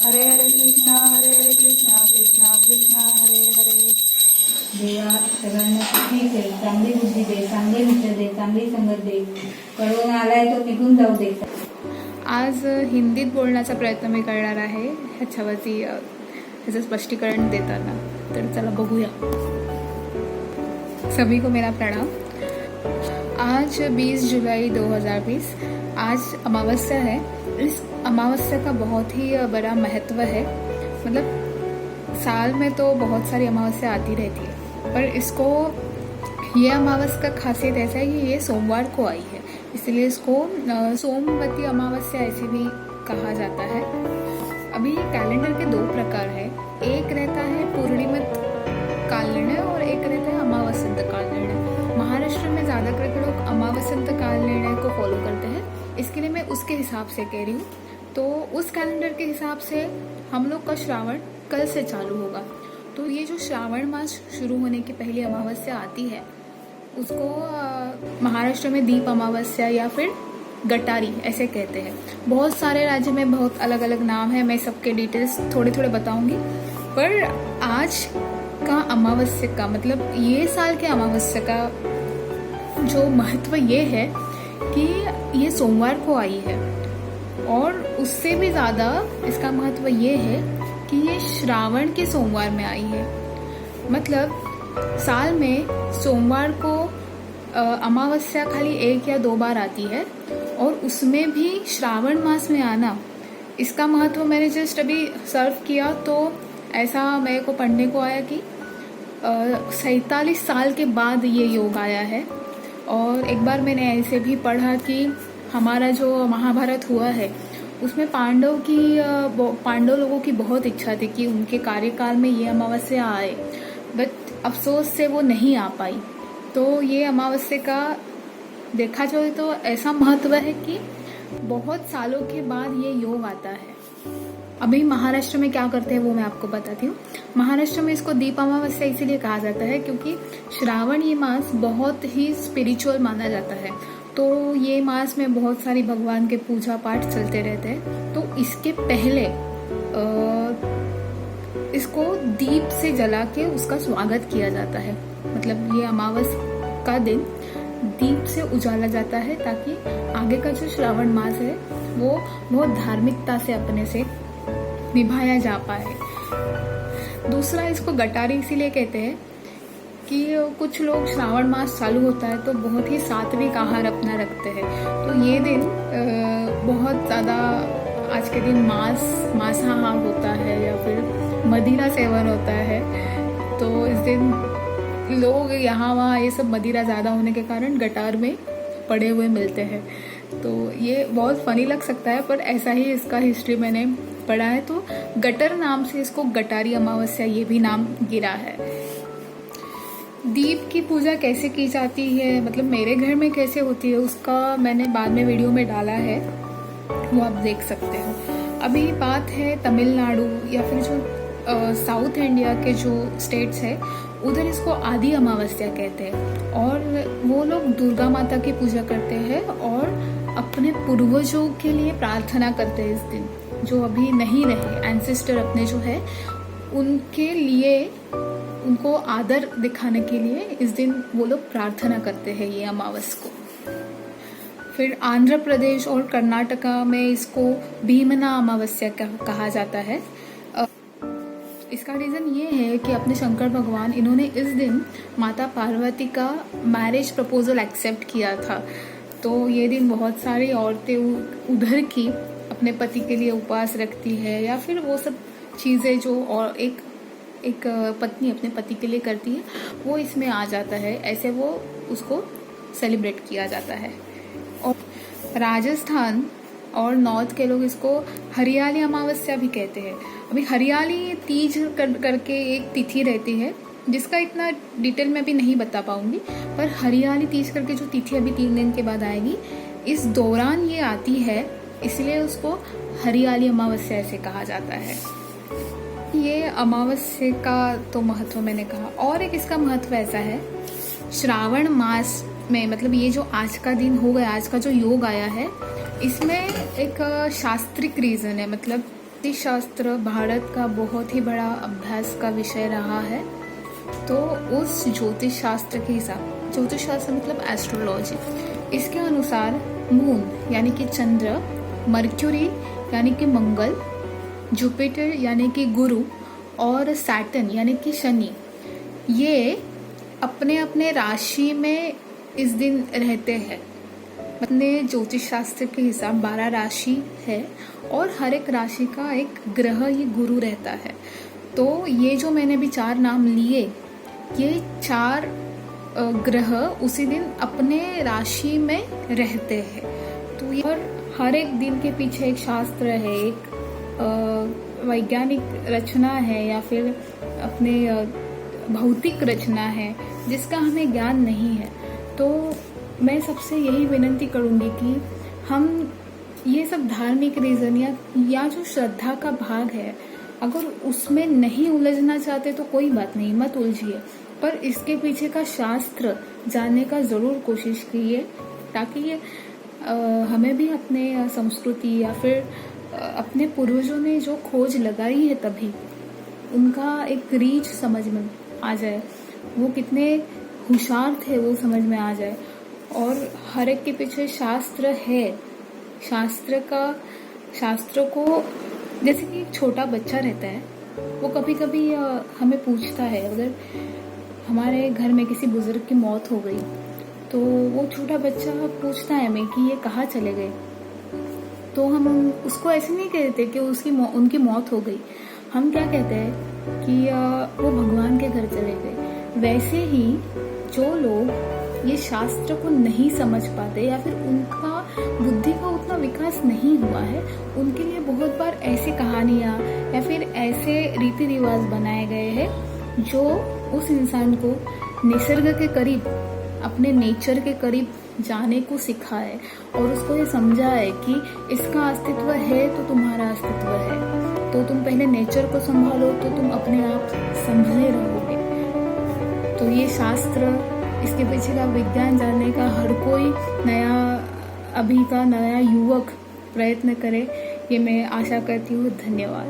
हरे हरे कृष्णा कृष्णा कृष्णा हरे हरे. देवा सगळ्यांना सुखी ठेव, चांगली बुद्धी दे, चांगले मित्र दे, चांगली संगत दे, कळवून आलाय तो निघून जाऊ दे. आज हिंदीत बोलण्याचा प्रयत्न मी करणार आहे ह्याच्यावरती ह्याचं स्पष्टीकरण देताना. तर चला बघूया. सभी को मेरा प्रणाम. आज 20 जुलाई 2020 आज अमावस्या है. इस अमावस्या का बहुत ही बड़ा महत्व है. मतलब साल में तो बहुत सारी अमावस्या आती रहती है, पर इसको ये अमावस्या का खासियत ऐसा है कि ये सोमवार को आई है, इसलिए इसको सोमवती अमावस्या ऐसे भी कहा जाता है. अभी कैलेंडर के 2 प्रकार है. एक रहता है पूर्णिमत काल निर्णय और एक रहता है अमावस्यंत काल निर्णय. महाराष्ट्र में ज़्यादा करके लोग अमावस्यंत काल निर्णय को फॉलो करते हैं, इसके लिए मैं उसके हिसाब से कह रही हूँ. तो उस कैलेंडर के हिसाब से हम लोग का श्रावण कल से चालू होगा. तो ये जो श्रावण मास शुरू होने की पहली अमावस्या आती है उसको महाराष्ट्र में दीप अमावस्या या फिर गटारी ऐसे कहते हैं. बहुत सारे राज्य में बहुत अलग अलग नाम है. मैं सबके डिटेल्स थोड़े थोड़े बताऊंगी. पर आज का अमावस्या का मतलब ये साल के अमावस्या का जो महत्व ये है कि ये सोमवार को आई है, और उससे भी ज़्यादा इसका महत्व ये है कि ये श्रावण के सोमवार में आई है. मतलब साल में सोमवार को अमावस्या खाली 1 या 2 बार आती है, और उसमें भी श्रावण मास में आना, इसका महत्व मैंने जस्ट अभी सर्व किया तो ऐसा मेरे को पढ़ने को आया कि 47 साल के बाद ये योग आया है. और एक बार मैंने ऐसे भी पढ़ा कि हमारा जो महाभारत हुआ है उसमें पांडव लोगों की बहुत इच्छा थी कि उनके कार्यकाल में ये अमावस्या आए, बट अफसोस से वो नहीं आ पाई. तो ये अमावस्या का देखा जाए तो ऐसा महत्व है कि बहुत सालों के बाद ये योग आता है. अभी महाराष्ट्र में क्या करते हैं वो मैं आपको बताती हूँ. महाराष्ट्र में इसको दीप अमावस्या इसीलिए कहा जाता है क्योंकि श्रावण ये मास बहुत ही स्पिरिचुअल माना जाता है. तो ये मास में बहुत सारी भगवान के पूजा पाठ चलते रहते हैं. तो इसके पहले इसको दीप से जला के उसका स्वागत किया जाता है. मतलब ये अमावस्या का दिन दीप से उजाला जाता है ताकि आगे का जो श्रावण मास है वो बहुत धार्मिकता से अपने से निभाया जा पाए. दूसरा, इसको गटारी इसीलिए कहते हैं कि कुछ लोग श्रावण मास चालू होता है तो बहुत ही सात्विक आहार अपना रखते हैं. तो ये दिन बहुत ज़्यादा आज के दिन मांसाहार होता है या फिर मदिरा सेवन होता है. तो इस दिन लोग यहाँ वहाँ ये सब मदिरा ज़्यादा होने के कारण गटार में पड़े हुए मिलते हैं. तो ये बहुत फनी लग सकता है, पर ऐसा ही इसका हिस्ट्री मैंने पढ़ा है. तो गटर नाम से इसको गटारी अमावस्या ये भी नाम गिरा है. दीप की पूजा कैसे की जाती है, मतलब मेरे घर में कैसे होती है, उसका मैंने बाद में वीडियो में डाला है, वो आप देख सकते हो. अभी बात है तमिलनाडु या फिर जो साउथ इंडिया के जो स्टेट्स है उधर इसको आदि अमावस्या कहते हैं. और वो लोग दुर्गा माता की पूजा करते हैं और अपने पूर्वजों के लिए प्रार्थना करते हैं. इस दिन जो अभी नहीं रहे एंसेस्टर अपने जो है उनके लिए, उनको आदर दिखाने के लिए इस दिन वो लोग प्रार्थना करते हैं ये अमावस्या को. फिर आंध्र प्रदेश और कर्नाटका में इसको भीमना अमावस्या कहा जाता है. इसका रीज़न ये है कि अपने शंकर भगवान इन्होंने इस दिन माता पार्वती का मैरिज प्रपोजल एक्सेप्ट किया था. तो ये दिन बहुत सारी औरतें उधर की अपने पति के लिए उपवास रखती है या फिर वो सब चीज़ें जो और एक पत्नी अपने पति के लिए करती है वो इसमें आ जाता है. ऐसे वो उसको सेलिब्रेट किया जाता है. और राजस्थान और नॉर्थ के लोग इसको हरियाली अमावस्या भी कहते हैं. अभी हरियाली तीज करके एक तिथि रहती है जिसका इतना डिटेल में भी नहीं बता पाऊंगी, पर हरियाली तीज करके जो तिथि अभी 3 दिन के बाद आएगी इस दौरान ये आती है, इसलिए उसको हरियाली अमावस्या ऐसे कहा जाता है. ये अमावस्या का तो महत्व मैंने कहा. और एक इसका महत्व ऐसा है, श्रावण मास में मतलब ये जो आज का दिन हो गया, आज का जो योग आया है, इसमें एक शास्त्रिक रीज़न है. मतलब ज्योतिष शास्त्र भारत का बहुत ही बड़ा अभ्यास का विषय रहा है। तो उस ज्योतिष शास्त्र के हिसाब, ज्योतिष शास्त्र मतलब एस्ट्रोलॉजी, इसके अनुसार मून यानी कि चंद्र, मर्क्यूरी यानी कि मंगल, जुपिटर यानी कि गुरु और सैटर्न यानी कि शनि, ये अपने अपने राशि में इस दिन रहते हैं। अपने ज्योतिष शास्त्र के हिसाब 12 राशि है और हर एक राशि का एक ग्रह ये गुरु रहता है। तो ये जो मैंने भी 4 नाम लिए, ये 4 ग्रह उसी दिन अपने राशि में रहते हैं। तो ये हर एक दिन के पीछे एक शास्त्र है, एक वैज्ञानिक रचना है या फिर अपने भौतिक रचना है जिसका हमें ज्ञान नहीं है। तो मैं सबसे यही विनती करूंगी कि हम ये सब धार्मिक रीजन या जो श्रद्धा का भाग है, अगर उसमें नहीं उलझना चाहते तो कोई बात नहीं, मत उलझिए, पर इसके पीछे का शास्त्र जानने का जरूर कोशिश कीजिए, ताकि हमें भी अपने संस्कृति या फिर अपने पूर्वजों ने जो खोज लगाई है तभी उनका एक रीच समझ में आ जाए, वो कितने होशियार थे वो समझ में आ जाए। और हर एक के पीछे शास्त्र है। शास्त्र को जैसे कि एक छोटा बच्चा रहता है, वो कभी कभी हमें पूछता है, अगर हमारे घर में किसी बुजुर्ग की मौत हो गई तो वो छोटा बच्चा पूछता है हमें कि ये कहाँ चले गए। तो हम उसको ऐसे नहीं कहते कि उनकी मौत हो गई, हम क्या कहते हैं कि वो भगवान के घर चले गए। वैसे ही जो लोग ये शास्त्र को नहीं समझ पाते या फिर उनका बुद्धि का उतना विकास नहीं हुआ है, उनके लिए बहुत बार ऐसी कहानियां या फिर ऐसे रीति रिवाज बनाए गए हैं जो उस इंसान को निसर्ग के करीब, अपने नेचर के करीब जाने को सिखाए और उसको ये समझाए कि इसका अस्तित्व है तो तुम्हारा अस्तित्व है, तो तुम पहले नेचर को संभालो तो तुम अपने आप संभले रहोगे। तो ये शास्त्र, इसके पीछे का विज्ञान जानने का हर कोई अभी का नया युवक प्रयत्न करे, ये मैं आशा करती हूँ। धन्यवाद।